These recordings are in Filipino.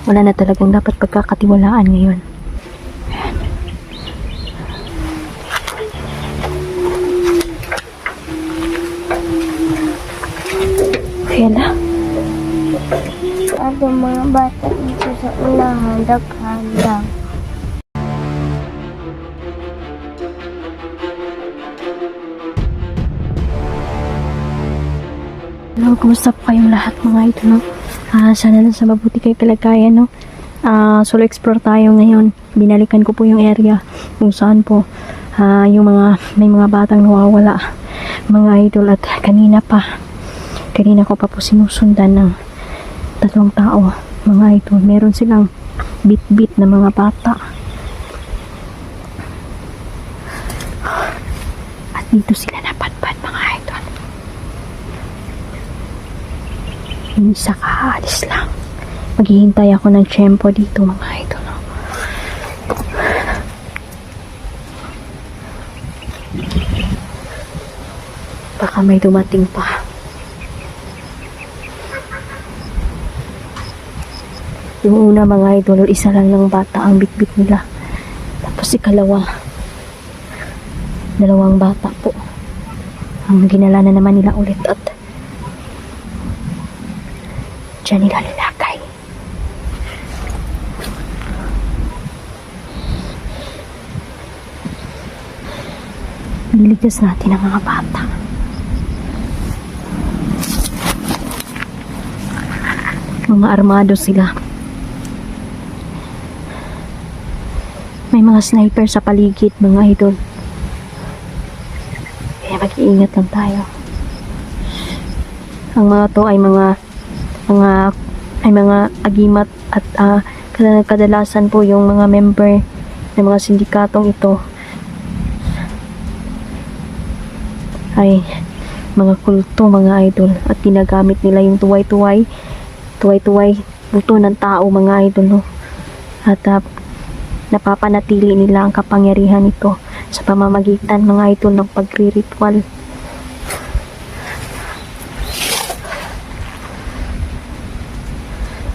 Wala na talagang dapat pagkakatiwalaan ngayon. Kaya Ada mga bata dito sa unahan, daghan lang. hello, kumusta po kayong lahat mga ito, no? Sana lang sa mabuti kayo kalagayan, no? Solo explore tayo ngayon. Binalikan ko po yung area kung saan po yung may mga batang nawawala, mga idol. At kanina ko pa po sinusundan ng 3 tao, mga idol. Meron silang bit-bit na mga bata. At dito sila napadpad, mga idol. Yung isa kaalis lang. Maghihintay ako ng tiyempo dito, mga idol. Baka may dumating pa. Yung una, mga idol, isa lang ng bata ang bitbit nila. Tapos ikalawa, 2 bata po ang ginala na naman nila ulit at dyan nila nilagay. Niligtas natin ang mga bata. Mga armado sila. May mga sniper sa paligid, mga idol. Kaya mag-iingat lang tayo. Ang mga to ay mga agimat at kadalasan po yung mga member ng mga sindikatong ito ay mga kulto, mga idol, at ginagamit nila yung tuway-tuway buto ng tao, mga idol, no? At napapanatili nila ang kapangyarihan nito sa pamamagitan, mga idol, ng pagri-ritual.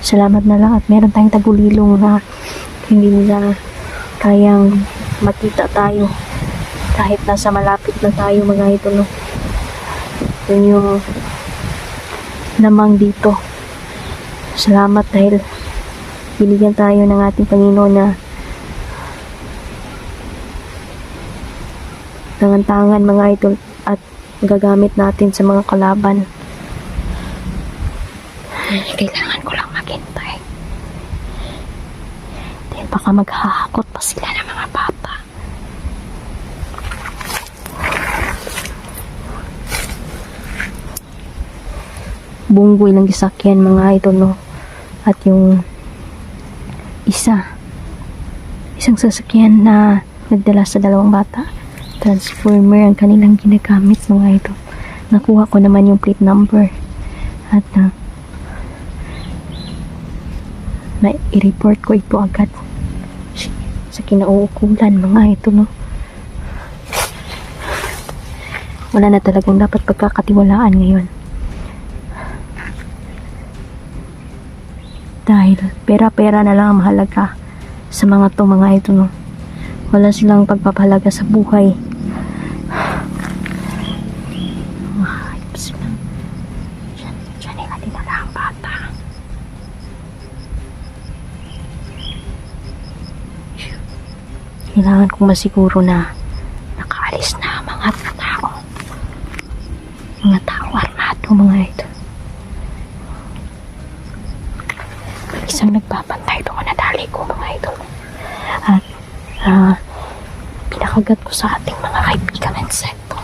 Salamat na lang at meron tayong tagulilong na hindi nila kayang makita tayo kahit nasa malapit na tayo, mga idol, no? Yun yung lamang dito. Salamat dahil binigyan tayo ng ating Panginoon na tangan-tangan, mga idol, at gagamit natin sa mga kalaban. Kailangan ko lang maghintay dahil baka maghahakot pa sila ng mga bata. Bunggoy lang gisakyan, mga idol, no? At yung isang sasakyan na nagdala sa 2 bata, transformer ang kanilang ginagamit, mga idol. Nakuha ko naman yung plate number at na i-report ko ito agad sa kinauukulan, mga idol, no? Wala na talagang dapat pagkakatiwalaan ngayon. Dahil pera-pera na lang ang mahalaga sa mga to, mga ito, no? Wala silang pagpapahalaga sa buhay. Mahayop sila. Diyan nila dinala ang bata. Kailangan kong masiguro na nakaalis na ang mga tao. Mga tao armado, mga ito. Isang nagbabantay doon, nadali ko, mga idol. At pinakagat ko sa ating mga kaibigang insekto.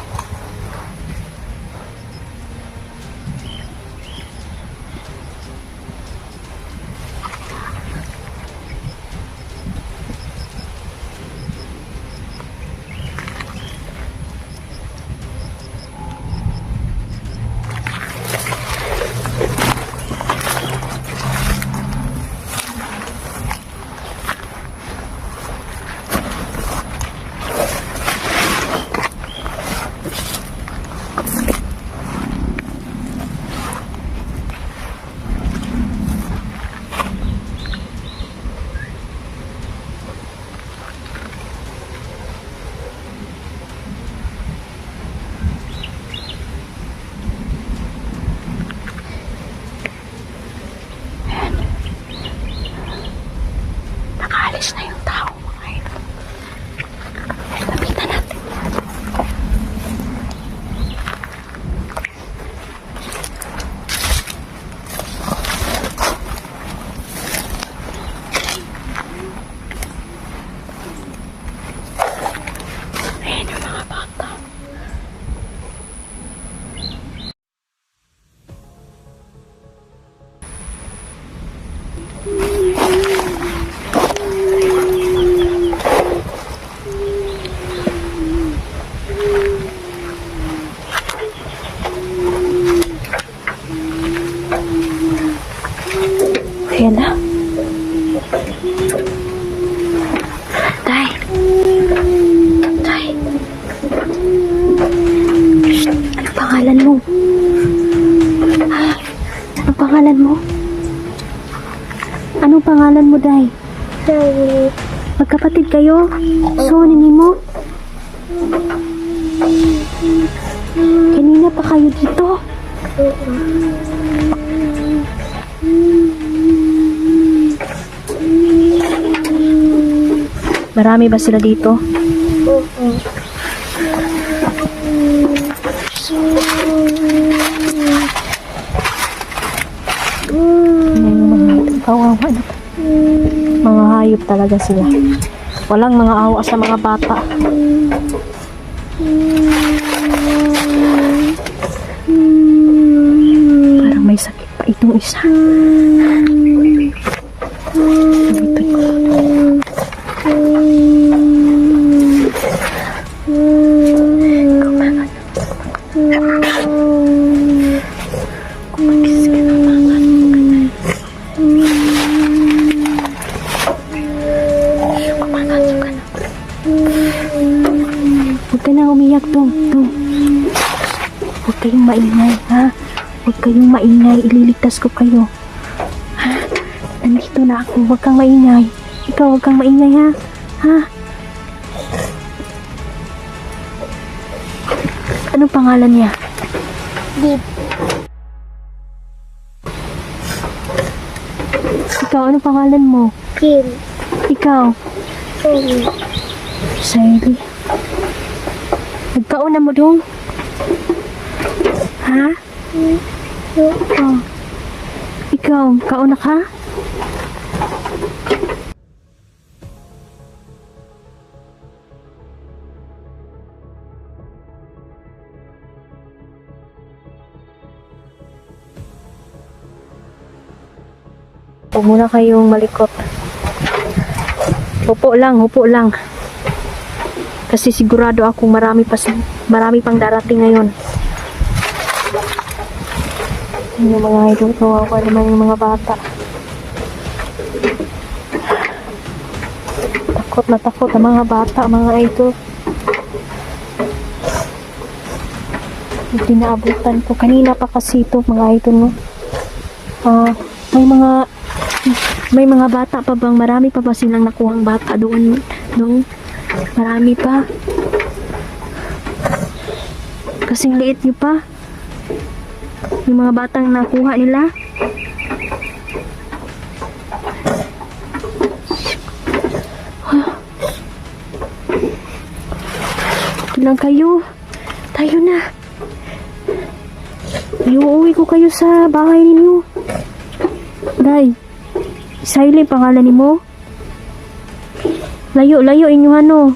Tay. Tay. Ano pangalan mo? Ano pangalan mo? Ano pangalan mo, Day? Sorry. Magkapatid kayo? So, nini mo? Kanina pa kayo dito? Marami ba sila dito? Kawawa na. Mga hayop talaga sila. Walang mga awa sa mga bata. Parang may sakit pa itong isa. Ito ko. Huwag ka na umiyak, Tong. Huwag kayong maingay, ha? Huwag kayong maingay. Ililigtas ko kayo. Ha? Nandito na ako. Huwag kang maingay. Ikaw, huwag kang maingay, ha? Ha? Anong pangalan niya? Deep. Ikaw, anong pangalan mo? Kim. Ikaw? Sorry. Sadie. Nagkauna mo dong? Ha? Oh. Ikaw, kauna ka? Huwag muna kayong malikot. Hupo lang. Kasi sigurado akong marami pang darating ngayon. Yung mga idol, kawawa naman yung mga bata. Takot na takot ang mga bata, mga idol. Hindi naabutan ko. Kanina pa kasi ito, mga idol, no? May mga bata pa bang? Marami pa ba silang nakuhang bata doon? No? Marami pa. Kasing liit nyo pa. Yung mga batang nakuha nila. Ilang kayo? Tayo na. Iuwi ko kayo sa bahay ninyo. Day. Silent pangalan ni mo? Layo inyo ano?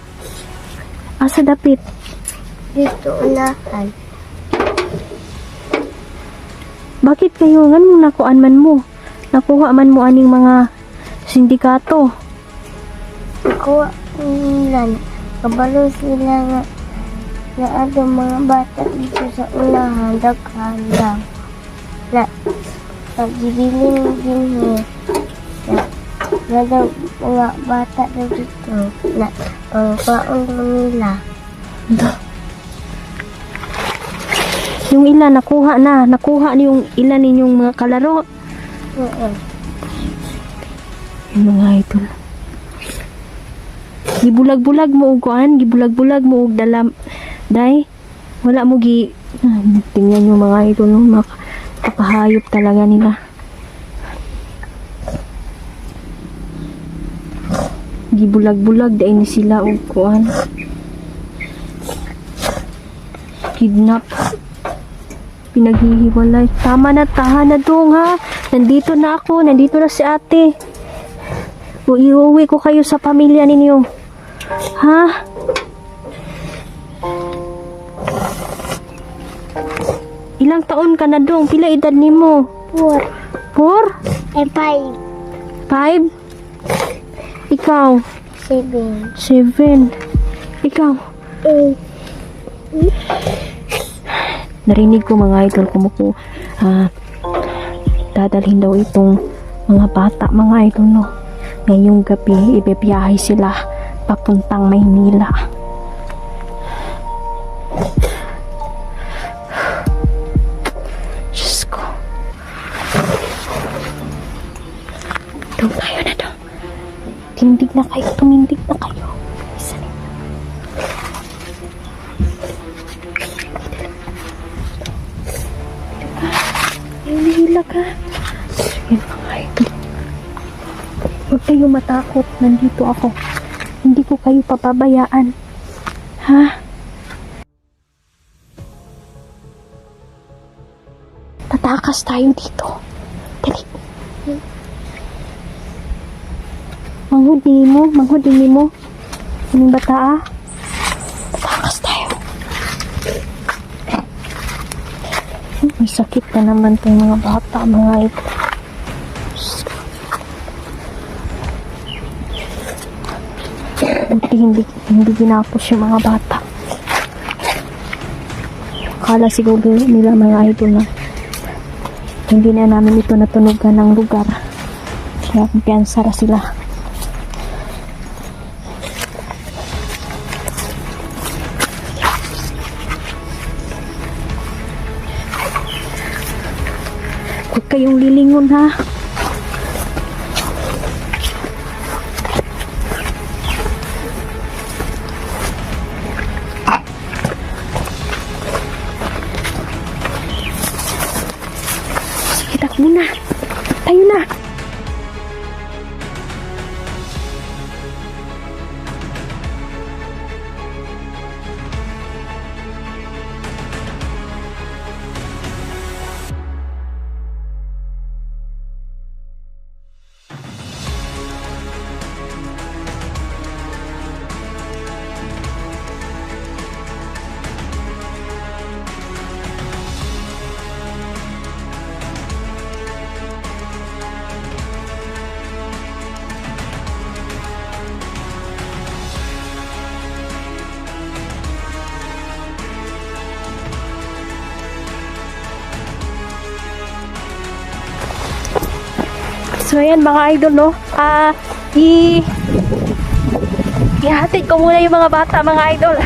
Asa dapit? Dito unahan. Bakit kayo nganong nakuan man mo? Nakuha man mo aning mga sindikato? Ako nila. Kabalo sila nga na ano mga bata dito sa unahan. Daghan lang. Na pagbibiling din niya. Na daw mga bata daw dito na pangkaon daw nila. Yung ilan nakuha ni yung ilan ninyong mga kalaro. Oo. Yung mga idol. Gibulag-bulag mo og kuan, gibulag-bulag mo og dalam. Day, wala mo tingnan yung mga idol, no? Makapahayop talaga nila. Gibulag-bulag dahil ni sila og kuan. Kidnap. Pinaghihiwalay. Tama na, tahan na dong, ha? Nandito na ako, nandito na si ate. Iuwi ko kayo sa pamilya ninyo. Ha? Ilang taon ka na dong? Pila edad ni mo? 4? 5? Ikaw? 7. Ikaw? Narinig ko mga idol dadalhin daw itong mga bata, mga idol, no? ngayong gabi ibibiyahe sila papuntang Maynila. Diyos ko. Doon tayo na doon. Tumindig na kayo. Isa na. Nahihila ka. Sige mga idol. Huwag kayong matakot. Nandito ako. Hindi ko kayo papabayaan. Ha? Tatakas tayo dito. Dali. Manghudin mo. Anong bata ah? Tatakas tayo. May sakit na naman tong mga bata, mga ito. Hindi ginapos yung mga bata. Akala siguro nila mga idol na hindi na namin ito natunugan ng lugar. Kaya kumpiyansa na sila. Huwag kayong lilingon ha. Sige, takbo na. Tayo na. So ayan mga idol no. Ihatid ko muna yung mga bata mga idol.